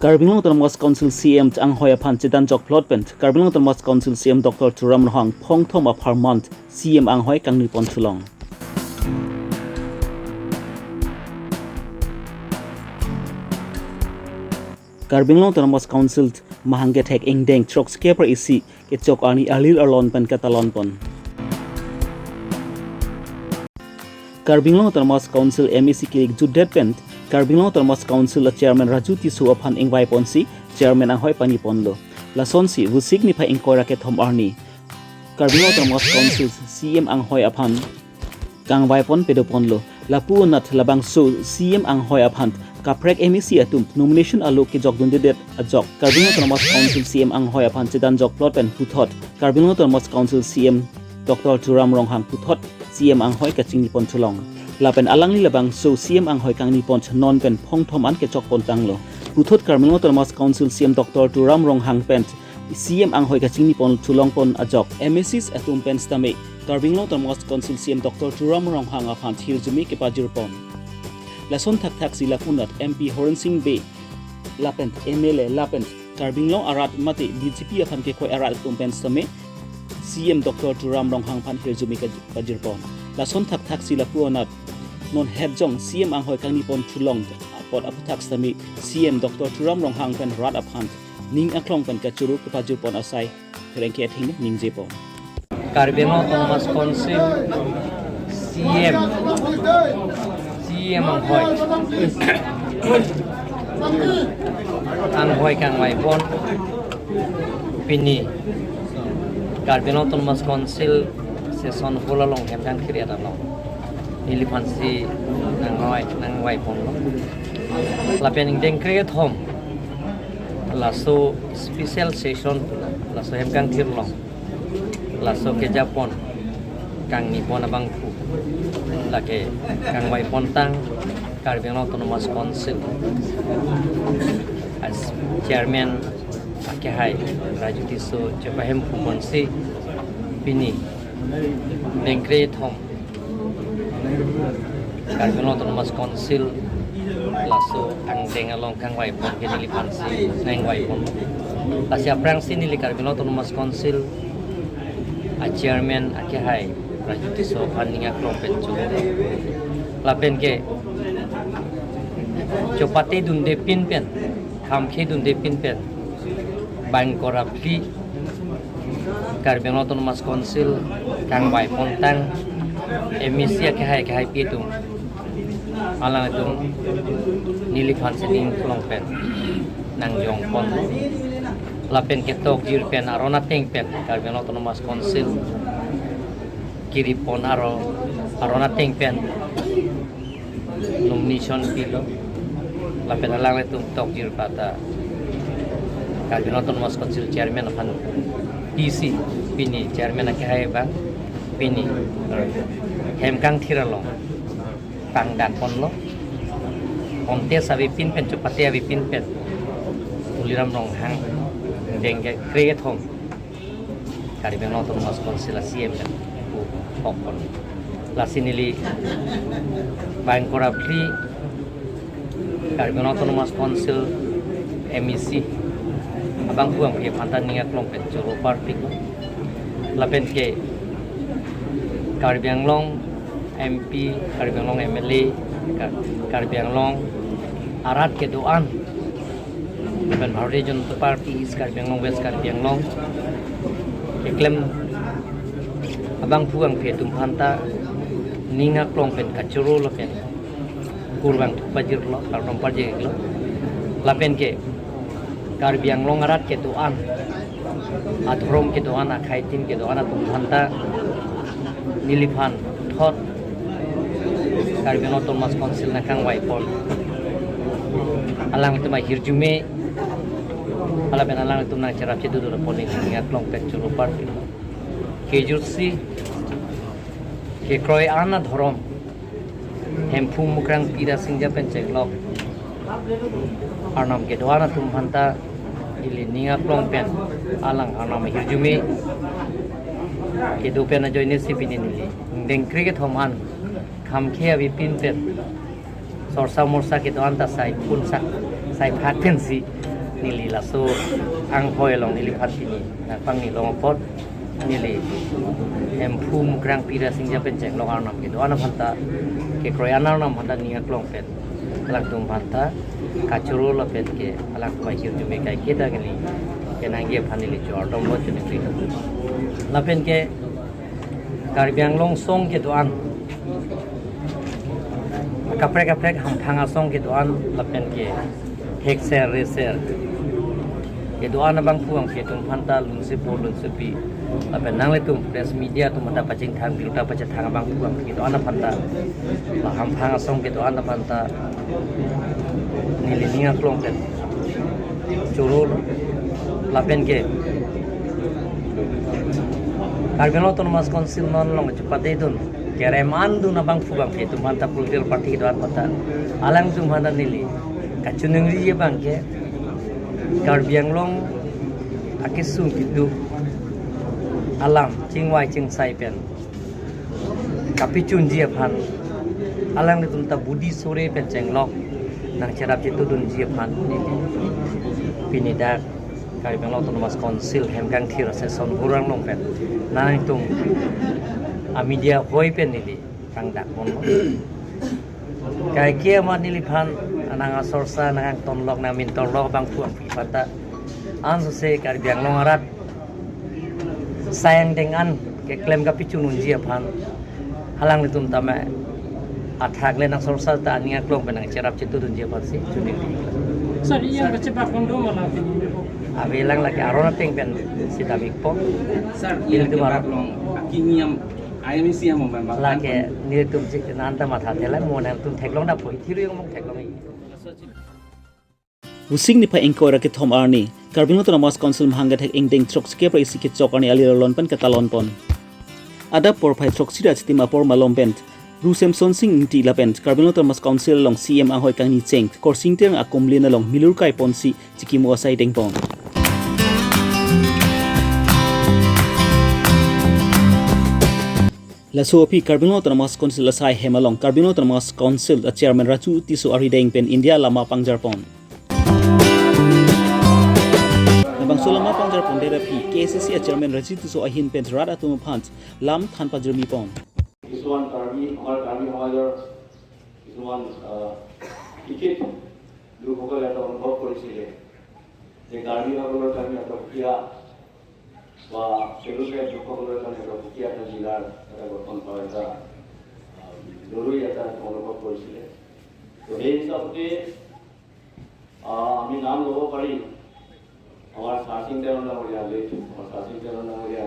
Karbi Longri Council CM ang hoya phan chidan jok plot pen Karbi Longri Council CM Dr. Turam Rohang phong thom a per month CM ang hoy kang ni pon thulong Karbi Longri Council mahangge thek ingdeng trok skeper isi ke chok ani alil alon pen katalon pon Karbi Longri Council MEC kilik judet pen Karbi Longri Council Chairman Raju Tisu aphan ingwai ponsi Chairman ang hoy pani ponlo lason si Vosik ni pha ingkora ke thom arni Karbi Longri Council CM ang hoy aphan kang wai pon pedo ponlo lapu nat labang so CM ang hoy aphan kaprek MEC atum nomination alo ke jok dunde det ajok Karbi Longri Council CM ang hoy aphan chidan jok plot pen puthot Karbi Longri Council CM Dr. Turam Rohang puthot CM ang hoy kaching ni pon thulong lapen alang ni labang so CM ang hoy kang ni pon non pen phong thom an ke chok pon tanglo puthot Karbi Longri Council CM Dr. Turam Rohang pen CM ang hoy kaching ni pon thulong pon ajok MSCs atum pen stame Karbi Longri Council CM Dr. Turam Rohang aphan thil jumi ke pajir pon lason thak thak sila punat MP Horan Singh Bay lapen MLA lapen Karbi Long arat mate BJP aphan ke khoi arat atum pen stame CM Dr. Turam Rohang phan thil jumi ke pajir pon lason thak thak sila punat non head jong CM ang hoy kang ni pon thulong apot aputak stami CM Dr. Turam Rohang pen rat aphan ning aklong pen kachuru ke pajur pon asai rengke thing ning jepon Karbi Longri Council CM ang hoy kang wai pon pini Karbi Longri Council session pula long hem kang kriya long Nilipansi nang wai pon lapen deng kriya thom laso special session laso hem kang thir long laso ke Japon kang ni pon abang pu lake kang wai pon tang Karbi Longri Council as chairman ake hai Raju Tisu coba hem pu ponsi pini deng kriya thom Karbi Longri Council laso ang deng along kang wai pon ke nilipansi nang wai pon lasya prang sini li Karbi Longri Council a chairman ake hai Raju Tisu paninga klopet chu lapen ke chopate dunde pin pen khamkhe dunde pin pen bang korapli Karbi Longri Council kang wai pon tang emisi ke hai pitung alang itung nilipan sining klong pen nang jong pon lapen ke tok jir pen arona teng pen Karbi Longri Council kiri pon arona teng pen nomination pilo lapen alang itung tok jir pata Karbi Longri Council chairman apan PC pini chairman ke hai bang pini hem kang thiralong kang dan pon lo onte sabi pin pen chupate abi pin pen uliram rong hang dengge create home Karbi Longri Council CM pen pokon lasinili bangkora pli Karbi Longri Council MEC abang buang ke pantan ninga klong pen churu party lapen ke Karbi Long MP, Karbi Long MLA, Karbi Long arat ke doan ben Bharatiya Janata Party Karbi Long West Karbi Long eklem abang puang phetum phanta ninga klong pen kachuru lapen kurbang pajir lo karom pajir lo lapen ke Karbi Long arat ke doan adhrom ke doan akhai tim ke doan atum phanta nilipan thot Karbi Longri Council na kang wai pon alang itu mai hirjume alaben alang itu na cerap cedu do pon ni klong pet churu party ke jursi ke kroi ana dhorom hempu mukrang pira singja pen cheklok arnam ke doana tum phanta ili ninga klong pen alang arnam hirjume ke do pen joine sipini nili deng cricket homan khamkhe abi pin pen sorsa morsa ke doan ta sai pun sak sai phat pen si nili laso ang hoi long nili phan pini pang ni long pot nili em phum krang pira singja pen cheng long arnam ke doana phanta ke kroyana nam phanta ninga klong pen alak tum phanta kachuru la pen ke alak bai hiu jume kai ke da gani ke nangi phanili jor dom lo chune pri la pen ke Karbi Anglong song ke doan kaprek ham phanga song ke doan la pen ke hek ser re ser ke doan bang puang ke tum phanta lun se po lun se pi apa nang le tum press media tum mata pacing thang biruta pacha thang bang puang ke doan phanta la ham phanga song ke doan phanta nili ninga klong pen churul la pen ke Karbi Autonomous Council non long cepat dun kereman dun abang fugang ke tum phanta political party ke doan phanta alang tum phanta nili kachunungri ye bang ke Karbi Anglong akisung kidu alam chingwai chingsai pen kapicun je phan alang ni tum ta budi sore pen chenglok nang cerap jitu dun je phan ni pinida Karbi Autonomous Council hemkang thira session burang long pen nang tum a media hoi pen ni kang dak mon kai kia ma nili phan anang asorsa nang tonlok na min tonlok bang puang pi pata an se Karbi Anglong arat sayang dengan ke klaim ka pichun unji phan halang litum tama athak le nang sorsa ta ania klong benang cerap citu dunji phan si chuni sir iya baca pak kondo malah abelang lagi arona ting pen sita mikpo sir il tu marap kiniam IMC yang memang lagi ni tum jik nanta matha thela monam tum theklong da poi thiru yong mong theklong Vosik ni pa engkora ke thom arni Karbi Autonomous Council mhanga thek engdeng trok ske pra isi ke chokani ali lon pen katalon pon ada por phai trok sira chitima por malom pen rusem son sing ti la pen Karbi Autonomous Council long CM ahoi kang ni cheng korsing teng akomle na long milur kai ponsi chikimo asai deng pon la so pi Karbi Autonomous Council asai hemalong Karbi Autonomous Council a chairman Raju Tisu ari deng pen India lama pangjar pon Bang Sulama pangjar pon dera pi KCC a chairman Raju Tisu ahin pen rada tum phant lam than pajrmi pon কিছুমান কাৰ্বি সমাজৰ কিছুমান ticket লোকসকলে এটা অনুভৱ কৰিছিলে যে কাৰ্বিসকলৰ কাৰণে এটা সুকীয়া বা তেওঁলোকে লোকসকলৰ কাৰণে এটা সুকীয়া এটা জিলাৰ এটা গঠন কৰা এটা জৰুৰী এটা অনুভৱ কৰিছিলে তো সেই হিচাপতে আমি নাম ল'ব পাৰিম আমাৰ চাৰ্চিং তেৰণ ডাঙৰীয়া লেট আমাৰ চাৰ্চিং তেৰণ ডাঙৰীয়া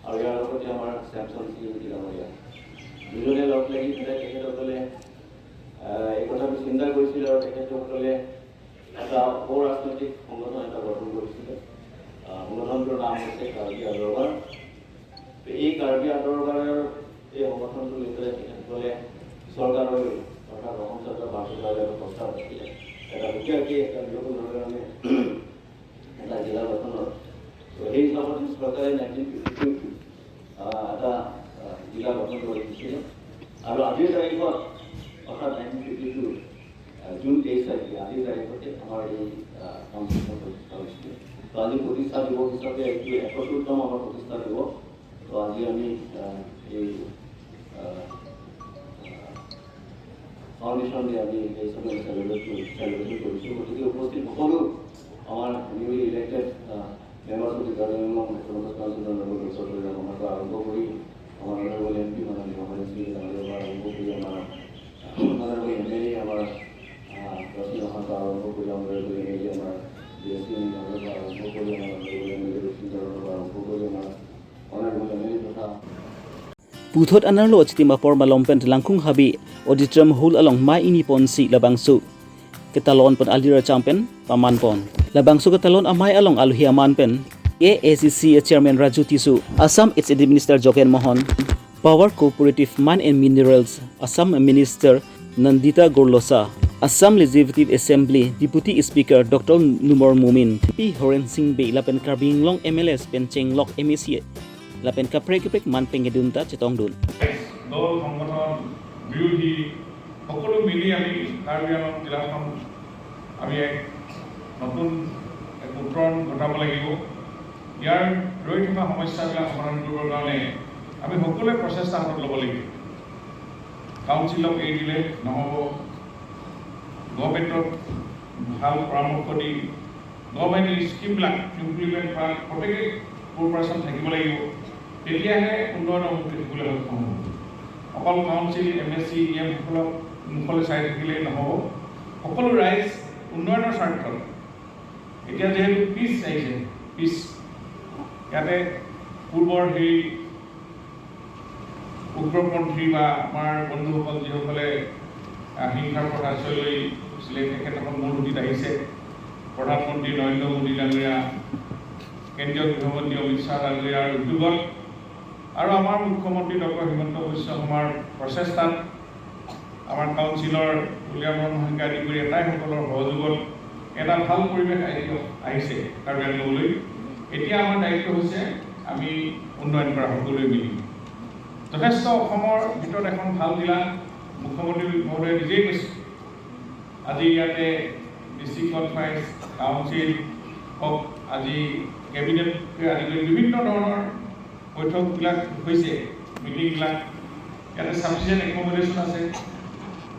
আৰু ইয়াৰ লগতে আমাৰ চেমচন চিংটি ডাঙৰীয়া দুজনে লগ লাগি পেলাই তেখেতসকলে এই কথাটো চিন্তা কৰিছিল আৰু তেখেতসকলে এটা অৰাজনৈতিক সংগঠন এটা গঠন কৰিছিলে সংগঠনটোৰ নাম হৈছে কাৰ্বি আদৰবাৰ এই কাৰ্বি আদৰবাৰৰ এই সংগঠনটো লৈ পেলাই তেখেতসকলে চৰকাৰলৈ অৰ্থাৎ অসম চৰকাৰ ভাৰতীয় এটা প্ৰস্তাৱ ৰাখিলে এটা সুকীয়াকৈ এটা নিৰূপণৰ কাৰণে এটা জিলা গঠনৰ তো সেই হিচাপত চৰকাৰে 1952 এটা জিলা গঠন কৰি দিছিলে আৰু আজিৰ তাৰিখত অৰ্থাৎ 1952 জুন 23 তাৰিখে আজিৰ তাৰিখতে আমাৰ এই কাউন্সিলখন প্ৰতিষ্ঠা হৈছিলে তো আজি প্ৰতিষ্ঠা দিৱস হিচাপে এইটো 71তম আমাৰ প্ৰতিষ্ঠা দিৱস তো আজি আমি এই ফাউণ্ডেশ্যন দিয়ে আমি এই সময় চেলিব্ৰেট কৰিছোঁ গতিকে উপস্থিত সকলো আমাৰ newly elected members of the Karbi Anglong autonomous কাউন্সিলৰ লগত আৰম্ভ কৰি our honorable MP, Madam Yohanesi, arambho kori amar honorable MLA, amar Rosni Ohanta aarambho kori honorable MLA, amar DSC aarambho kori amar honorable MLA Rosni aarambho kori amar honorable MLA totha Puthot anarlo chitima por malompen langkung habi auditorium hall along mai ini ponsi labangsu ketalon pon alira champion paman pon labangsu ketalon amai along aluhi aman pen AACC Chairman Raju Tisu, Assam its Minister Joken Mohan, Power Cooperative Mine and Minerals, Assam Minister Nandita Gorlosa, Assam Legislative Assembly Deputy Speaker Dr. Numor Mumin, P. Horen Singh Bay, Lapen Karbi Anglong MLS, Pencheng Lok MEC, Lapen Kaprek Man Pengedunta Chetongdun. দল সংগঠন বিৰোধী সকলো মিলি আমি কাৰ্বি আংলং জিলাখন আমি এক নতুন উত্তৰণ ঘটাব লাগিব ইয়াৰ ৰৈ থকা সমস্যাবিলাক সমাধান কৰিবৰ কাৰণে আমি সকলোৱে প্ৰচেষ্টা হাতত ল'ব লাগিব কাউন্সিলক এৰি দিলে নহ'ব গভৰ্ণমেণ্টক ভাল পৰামৰ্শ দি গভৰ্ণমেণ্ট স্কিমবিলাক ইমপ্লিমেণ্ট কৰাত প্ৰত্যেকে কৰ্পৰেশ্যন থাকিব লাগিব তেতিয়াহে উন্নয়নৰ মুখে থাকিবলৈ সক্ষম হ'ব অকল কাউন্সিল MSC EM সকলক মুখলৈ চাই থাকিলে নহ'ব সকলো ৰাইজ উন্নয়নৰ স্বাৰ্থত এতিয়া যেহেতু পিছ আহিছে পিছ ইয়াতে পূৰ্বৰ সেই উগ্ৰপন্থী বা আমাৰ বন্ধুসকল যিসকলে হিংসাৰ প্ৰচাৰ লৈ তেখেতসকল মূল সুতিত আহিছে প্ৰধানমন্ত্ৰী নৰেন্দ্ৰ মোদী ডাঙৰীয়া কেন্দ্ৰীয় গৃহমন্ত্ৰী অমিত শ্বাহ ডাঙৰীয়াৰ উদ্যোগত আৰু আমাৰ মুখ্যমন্ত্ৰী ডক্টৰ হিমন্ত বিশ্ব শৰ্মাৰ প্ৰচেষ্টাত আমাৰ কাউন্সিলৰ উলিয়ামন সংখ্যা আদি কৰি এটাইসকলৰ সহযোগত এটা ভাল পৰিৱেশ আহিছে কাৰ্বি আংলঙলৈ এতিয়া আমাৰ দায়িত্ব হৈছে আমি উন্নয়ন কৰা সকলোৱে মিলি যথেষ্ট অসমৰ ভিতৰত এখন ভাল জিলা মুখ্যমন্ত্ৰী মহোদয়ে নিজেই কৈছে আজি ইয়াতে ডিষ্ট্ৰিক্ট কনফাৰেন্স কাউন্সিল হওক আজি কেবিনেটকে আদি কৰি বিভিন্ন ধৰণৰ বৈঠকবিলাক হৈছে মিটিংবিলাক ইয়াতে ছাফিচিয়েণ্ট একমডেশ্যন আছে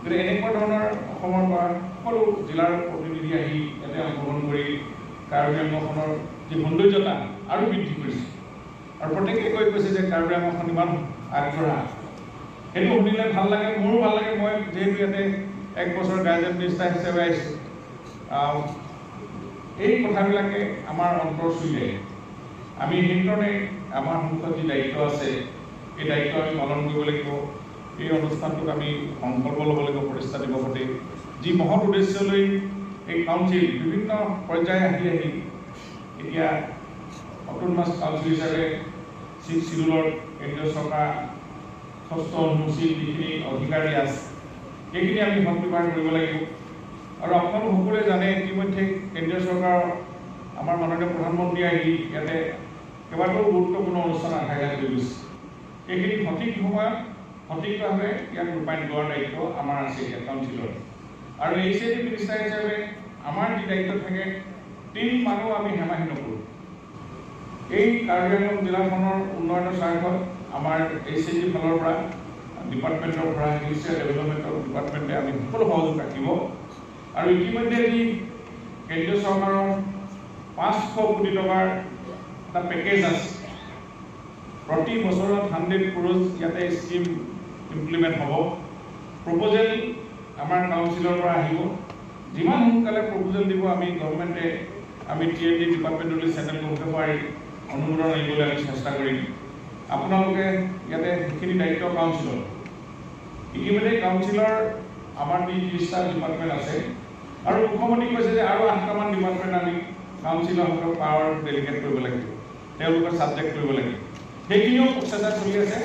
গতিকে এনেকুৱা ধৰণৰ অসমৰ পৰা সকলো জিলাৰ প্ৰতিনিধি আহি ইয়াতে অংশগ্ৰহণ কৰি কাৰ্বি আংলঙখনৰ যি সৌন্দৰ্যতা আৰু বৃদ্ধি কৰিছে আৰু প্ৰত্যেকে কৈছে যে কাৰ্বি আংলঙখন ইমান আগবঢ়া সেইটো শুনিলে ভাল লাগে মোৰো ভাল লাগে মই যিহেতু ইয়াতে 1 বছৰ গাৰ্জেন মিনিষ্টাৰ হিচাপে আহিছোঁ এই কথাবিলাকে আমাৰ অন্তৰ চুই যায় আমি সেইধৰণে আমাৰ সন্মুখত যি দায়িত্ব আছে এই দায়িত্ব আমি পালন কৰিব লাগিব এই অনুষ্ঠানটোত আমি সংকল্প ল'ব লাগিব প্ৰতিষ্ঠা দিৱসতে যি মহৎ উদ্দেশ্য লৈ এই কাউন্সিল বিভিন্ন পৰ্যায় আহি এতিয়া অটোনমাছ কাউন্সিল হিচাপে চিডুলৰ কেন্দ্ৰীয় চৰকাৰ ষষ্ঠ অনুসূচীত যিখিনি অধিকাৰী আছে সেইখিনি আমি সংবিধান কৰিব লাগিব আৰু আপোনালোক সকলোৱে জানে ইতিমধ্যে কেন্দ্ৰীয় চৰকাৰৰ আমাৰ মাননীয় প্ৰধানমন্ত্ৰী আহি ইয়াতে কেইবাটাও গুৰুত্বপূৰ্ণ অনুষ্ঠান আশাঘাত কৰি গৈছে এইখিনি সঠিক সময়ত সঠিকভাৱে ইয়াক ৰূপায়ণ কৰাৰ দায়িত্ব আমাৰ আছে এতিয়া কাউন্সিলৰ আৰু HCD মিনিষ্টাৰ হিচাপে আমাৰ যি দায়িত্ব থাকে তিন মানুহ আমি হেমাহি নকৰোঁ এই কাৰ্বি আংলং জিলাখনৰ উন্নয়নৰ স্বাৰ্থত আমাৰ HCD ফালৰ পৰা ডিপাৰ্টমেণ্টৰ পৰা হিউষ্টাৰ ডেভেলপমেণ্টৰ ডিপাৰ্টমেণ্টে আমি সকলো সহযোগ ৰাখিব আৰু ইতিমধ্যে যি কেন্দ্ৰীয় চৰকাৰৰ 500 কোটি টকাৰ এটা পেকেজ আছে প্ৰতি বছৰত 100 crores ইয়াতে স্কিম ইমপ্লিমেণ্ট হ'ব প্ৰপ'জেল আমাৰ কাউন্সিলৰ পৰা আহিব যিমান সোনকালে প্ৰপ'জেল দিব আমি গভৰ্ণমেণ্টে আমি TND ডিপাৰ্টমেণ্টলৈ চেনেল কৰিব পাৰি অনুমোদন আনিবলৈ আমি চেষ্টা কৰিম আপোনালোকে ইয়াতে সেইখিনি দায়িত্ব কাউন্সিলৰ ইতিমধ্যে কাউন্সিলৰ আমাৰ 30টা ডিপাৰ্টমেণ্ট আছে আৰু মুখ্যমন্ত্ৰী কৈছে যে আৰু 8টামান ডিপাৰ্টমেণ্ট আমি কাউন্সিলৰ পাৱাৰ ডেলিগেট কৰিব লাগিব তেওঁলোকৰ ছাবজেক্ট কৰিব লাগিব সেইখিনিও প্ৰচেষ্টা চলি আছে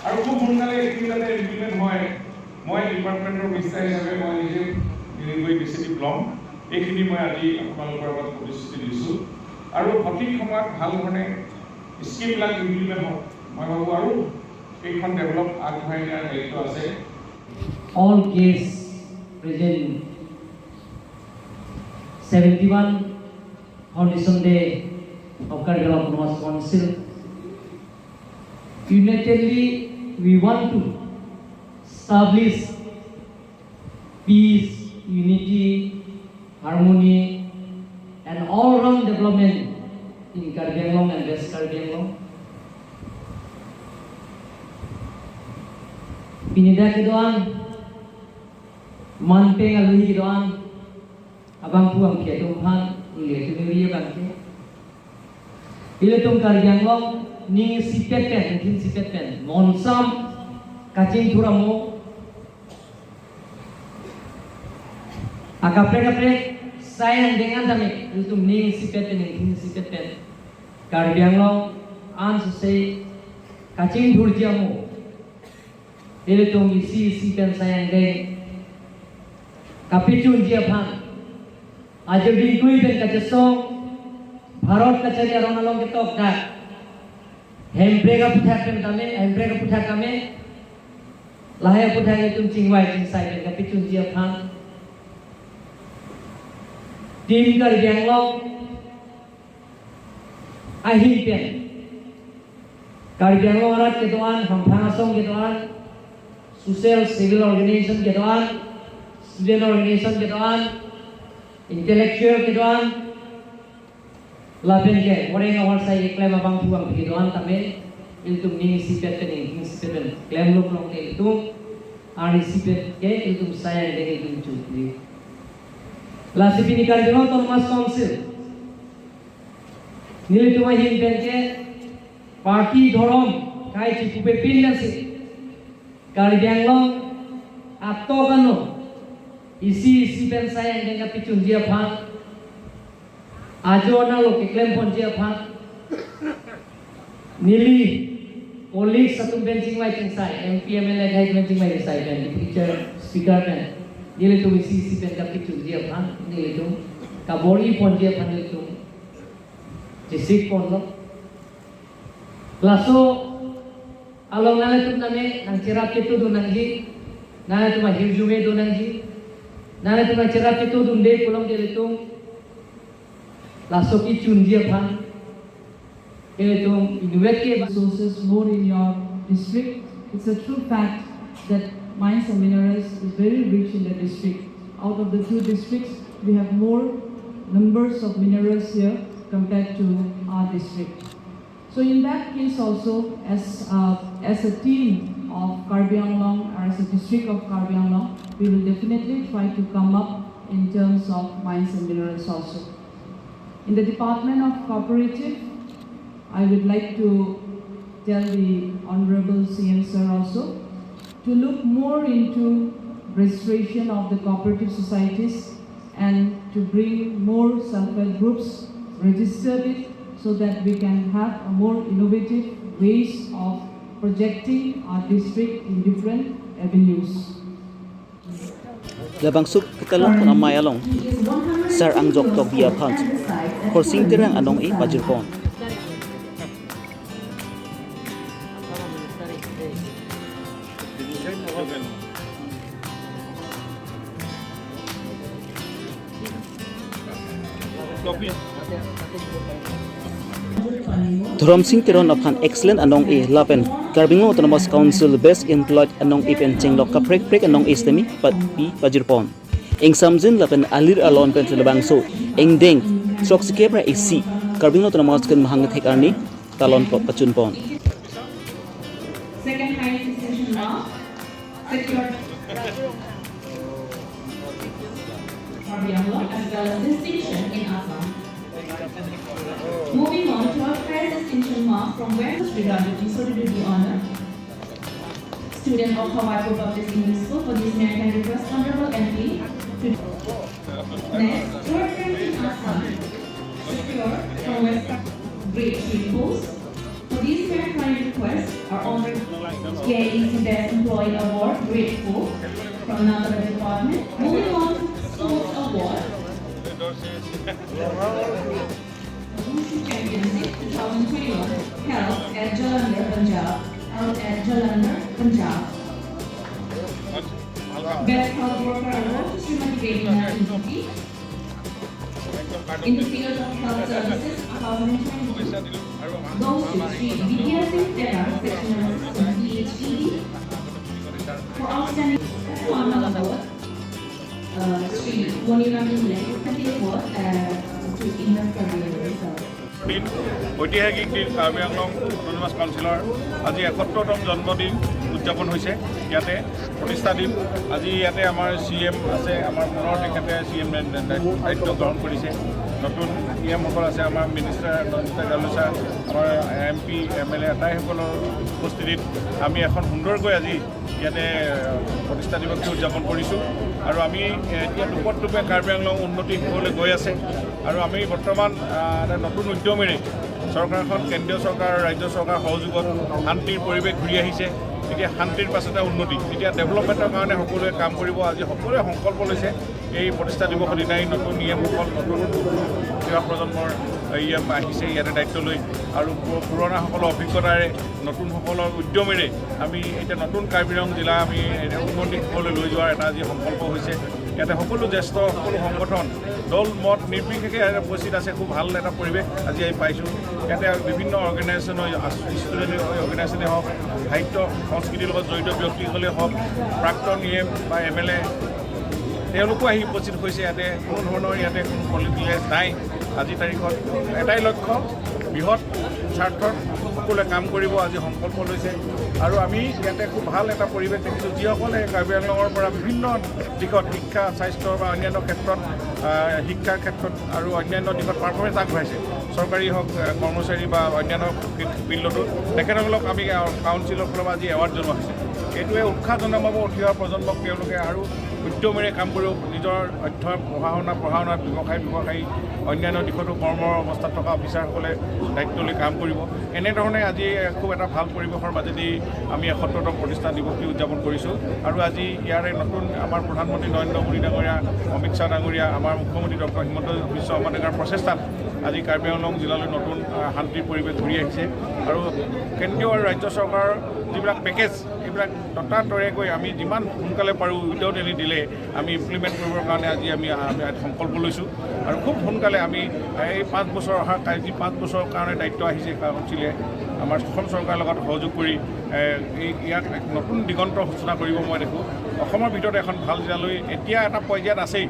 আৰু খুব সোনকালে এইখিনি যাতে ইমপ্লিমেণ্ট হয় মই ডিপাৰ্টমেণ্টৰ মিনিষ্টাৰ হিচাপে মই নিজে গৈ ডিচিটিভ ল'ম এইখিনি মই আজি আপোনালোকৰ আগত প্ৰতিশ্ৰুতি দিছোঁ আৰু সঠিক সময়ত ভাল ধৰণে স্কিমবিলাক ইমপ্লিমেণ্ট হওক মই ভাবোঁ আৰু এইখন ডেভেলপ আগবঢ়াই নিয়াৰ দায়িত্ব আছে all guests present 71 Foundation Day of Karbi Longri Council. Unitedly, we want to establish peace, unity, harmony, and all-round development in Karbi Anglong and West Karbi Anglong. Pinida kedoan, manpeng alui kedoan, abang puang kia tumpang, ile tumiria bangke. Ile tum Karbi Anglong ni sipet pen, monsam kacing turamu, akapre sayang dengan kami, itu ni sipet pen, Karbi Anglong ans say kacing turjamu. Ile tum isi pen sayang deng, kapicun dia pan, aja bingkui pen kacesong, Bharat kacari orang along ketok dah. Hembrega putra kami, lahir putra itu cingwai cingsai dan kapicun dia pan. Tim Karbi Anglong ahimpian Karbi Longri ketuan Hampangasong ketuan social civil organization ketuan student organization ketuan intellectual ketuan laben ke orang awal saya klaim abang tuang ketuan tapi itu mengisi petting klaim long itu arisipet ke itu saya dengan itu cuti lasi pini Karbi Autonomous Council nilai tu mahin benke parti dorom kai cukup pilihan sih Karbi Long atau kano isi pen saya dengan picun dia pan ajo na lo keklaim pon dia pan nili Polis satu benching mai saya MP MLA hai benching mai saya dan teacher speaker kan nilai tu isi pen ka picun dia pan nilai tu kabori pon dia pan nilai tu jisik pon lo laso along nalai tu name nang cerap itu tu nangji nalai tu mah hirjume tu nangji nalai tu mah cerap itu tu ndek pulang dia itu laso ki chun dia pan resources more in your district. It's a true fact that mines and minerals is very rich in the district. Out of the 2 districts, we have more numbers of minerals here compared to our district. So in that case also, as a team of Karbi Anglong or as a district of Karbi Anglong, we will definitely try to come up in terms of mines and minerals also. In the Department of Cooperative, I would like to tell the Honorable CM Sir also to look more into registration of the cooperative societies and to bring more self-help groups, register it so that we can have a more innovative ways of projecting our district in different avenues. Labang suk ketalong pun amay along sar ang jok tok biya phant horsing tirang anong e pajirpon Thorom sing tiron aphan excellent anong e lapen Karbi Autonomous Council best employed anong e pencheng lok kaprek prek anong e stemi pat pi pajirpon eng samjin lapen alir alon pen lebang so eng deng sok sikebra ac Karbi Autonomous kan mahang thekarni talon pot pachun pon second highest distinction law secured Karbi Anglong as well as distinction in Assam. Moving on to our highest distinction mark from where was regarded to solidity honor. Student of Hawaii Public English School for this American request Honorable MP to next third rank in Assam. Secure from West Grade 3 post. For these American requests are honored KEC Best Employee Award Grade 4 from another department. Moving on to Sports Award. Wushu Championship 2021 held at Jalandhar, Punjab. Best Health Worker Award to Srimati Vedina Inti in the field of health services 2022. Goes to Sri Vidya Singh Tera, Sectional Assistant PhD. For outstanding formal award, Sri Monina Mule, award to Investor Reserve. ঐতিহাসিক দিন Karbi Anglong autonomous কাউন্সিলৰ আজি ৭১তম জন্মদিন উদযাপন হৈছে ইয়াতে প্ৰতিষ্ঠা দিন আজি ইয়াতে আমাৰ CM আছে আমাৰ পুনৰ তেখেতে CM দায়িত্ব গ্ৰহণ কৰিছে নতুন EMসকল আছে আমাৰ মিনিষ্টাৰ নন্দিতা গালুচা আমাৰ MP MLA আটাইসকলৰ উপস্থিতিত আমি এখন সুন্দৰকৈ আজি ইয়াতে প্ৰতিষ্ঠা দিৱসটো উদযাপন কৰিছোঁ আৰু আমি এতিয়া টুপে কাৰ্বি আংলং উন্নতি হ'বলৈ গৈ আছে আৰু আমি বৰ্তমান নতুন উদ্যমেৰে চৰকাৰখন কেন্দ্ৰীয় চৰকাৰ আৰু ৰাজ্য চৰকাৰ সহযোগত শান্তিৰ পৰিৱেশ ঘূৰি আহিছে এতিয়া শান্তিৰ পাছতে উন্নতি এতিয়া ডেভেলপমেণ্টৰ কাৰণে সকলোৱে কাম কৰিব আজি সকলোৱে সংকল্প লৈছে এই প্ৰতিষ্ঠা দিৱসৰ দিনাই নতুন EMসকল নতুন যুৱ প্ৰজন্মৰ EM আহিছে ইয়াতে দায়িত্ব লৈ আৰু পুৰণাসকলৰ অভিজ্ঞতাৰে নতুনসকলৰ উদ্যমেৰে আমি এতিয়া নতুন কাৰ্বি আংলং জিলা আমি উন্নতি হ'বলৈ লৈ যোৱাৰ এটা আজি সংকল্প হৈছে ইয়াতে সকলো জ্যেষ্ঠ সকলো সংগঠন দল মত নিৰ্বিশেষে উপস্থিত আছে। খুব ভাল এটা পৰিৱেশ আজি আমি পাইছোঁ। ইয়াতে বিভিন্ন অৰ্গেনাইজেশ্যনৰ ষ্টুডেণ্ট অৰ্গেনাইজেশ্যনে হওক, সাহিত্য সংস্কৃতিৰ লগত জড়িত ব্যক্তিসকলে হওক, প্ৰাক্তন EM বা MLA তেওঁলোকো আহি উপস্থিত হৈছে। ইয়াতে কোনো ধৰণৰ ইয়াতে কোনো পলিটিকেল নাই। আজিৰ তাৰিখত এটাই লক্ষ্য, বৃহৎ স্বাৰ্থত সকলোৱে কাম কৰিব আজি সংকল্প লৈছে। আৰু আমি ইয়াতে খুব ভাল এটা পৰিৱেশ দেখিছোঁ, যিসকলে কাৰ্বি আংলঙৰ পৰা বিভিন্ন দিশত শিক্ষা, স্বাস্থ্য বা অন্যান্য ক্ষেত্ৰত শিক্ষাৰ ক্ষেত্ৰত আৰু অন্যান্য দিশত পাৰফৰ্মেঞ্চ আগবঢ়াইছে। চৰকাৰী হওক, কৰ্মচাৰী বা অন্যান্য ফিল্ডতো তেখেতসকলক আমি কাউন্সিলৰ ফালৰ পৰা আজি এৱাৰ্ড জনোৱা হৈছে। এইটোৱে উৎসাহ জনাব উঠি অহা প্ৰজন্মক, তেওঁলোকে আৰু উদ্যমেৰে কাম কৰিব, নিজৰ অধ্যয়ন পঢ়া শুনাত ব্যৱসায়ী অন্যান্য দিশতো কৰ্মৰ অৱস্থাত থকা অফিচাৰসকলে দায়িত্ব লৈ কাম কৰিব। এনেধৰণে আজি খুব এটা ভাল পৰিৱেশৰ মাজেদি আমি ৭১তম প্ৰতিষ্ঠা দিৱসটি উদযাপন কৰিছোঁ। আৰু আজি ইয়াৰে নতুন আমাৰ প্ৰধানমন্ত্ৰী নৰেন্দ্ৰ মোদী ডাঙৰীয়া, অমিত শ্বাহ ডাঙৰীয়া, আমাৰ মুখ্যমন্ত্ৰী ডক্টৰ হিমন্ত বিশ্ব শৰ্মা ডাঙৰীয়াৰ প্ৰচেষ্টাত আজি কাৰ্বি আংলং জিলালৈ নতুন শান্তিৰ পৰিৱেশ ঘূৰি আহিছে। আৰু কেন্দ্ৰীয় আৰু ৰাজ্য চৰকাৰৰ যিবিলাক পেকেজ, এইবিলাক ততাতৈয়াকৈ আমি যিমান সোনকালে পাৰোঁ উইদাউট এনি ডিলে আমি ইমপ্লিমেণ্ট কৰিবৰ কাৰণে আজি আমি সংকল্প লৈছোঁ। আৰু খুব সোনকালে আমি এই 5 বছৰ অহা যি 5 বছৰৰ কাৰণে দায়িত্ব আহিছে কাউন্সিলে আমাৰ অসম চৰকাৰৰ লগত সহযোগ কৰি ইয়াক নতুন দিগন্ত সূচনা কৰিব মই দেখোঁ। অসমৰ ভিতৰত এখন ভাল জিলালৈ এতিয়া এটা পৰ্যায়ত আছেই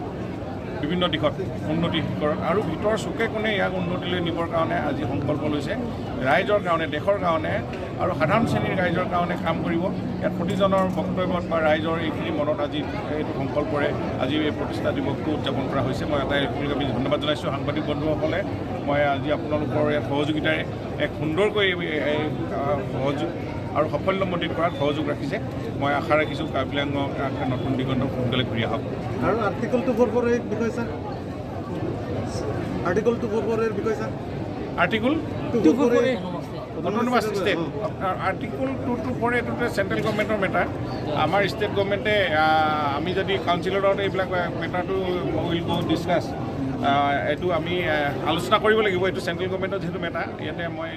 বিভিন্ন দিশত উন্নতি শিখৰত, আৰু ভিতৰৰ চুকে কোণে ইয়াক উন্নতিলৈ নিবৰ কাৰণে আজি সংকল্প লৈছে। ৰাইজৰ কাৰণে, দেশৰ কাৰণে আৰু সাধাৰণ শ্ৰেণীৰ ৰাইজৰ কাৰণে কাম কৰিব। ইয়াত প্ৰতিজনৰ বক্তব্যত বা ৰাইজৰ এইখিনি মনত আজি এইটো সংকল্পৰে আজি এই প্ৰতিষ্ঠা দিৱসটো উদযাপন কৰা হৈছে। মই এটাই আমি ধন্যবাদ জনাইছোঁ সাংবাদিক বন্ধুসকলে। মই আজি আপোনালোকৰ ইয়াত সহযোগিতাৰে এক সুন্দৰকৈ সহযোগ আৰু সাফল্যমণ্ডিত কৰাত সহযোগ ৰাখিছে। মই আশা ৰাখিছোঁ কাৰ্বি আংলং নতুন দিগন্ত সোনকালে ঘূৰি আহক। আৰু আৰ্টিকল 244 বিষয় স্যাৰ, আৰ্টিকল 244 বিষয় sir, article 244 autonomous state, article 224 এইটোতে চেণ্ট্ৰেল গভৰ্ণমেণ্টৰ মেটাৰ। আমাৰ ষ্টেট গভৰ্ণমেণ্টে আমি যদি কাউন্সিলত এইবিলাক মেটাৰটো উইল গো ডিছকাছ, এইটো আমি আলোচনা কৰিব লাগিব। এইটো চেণ্ট্ৰেল গভৰ্ণমেণ্টৰ যিহেতু মেটাৰ, ইয়াতে মই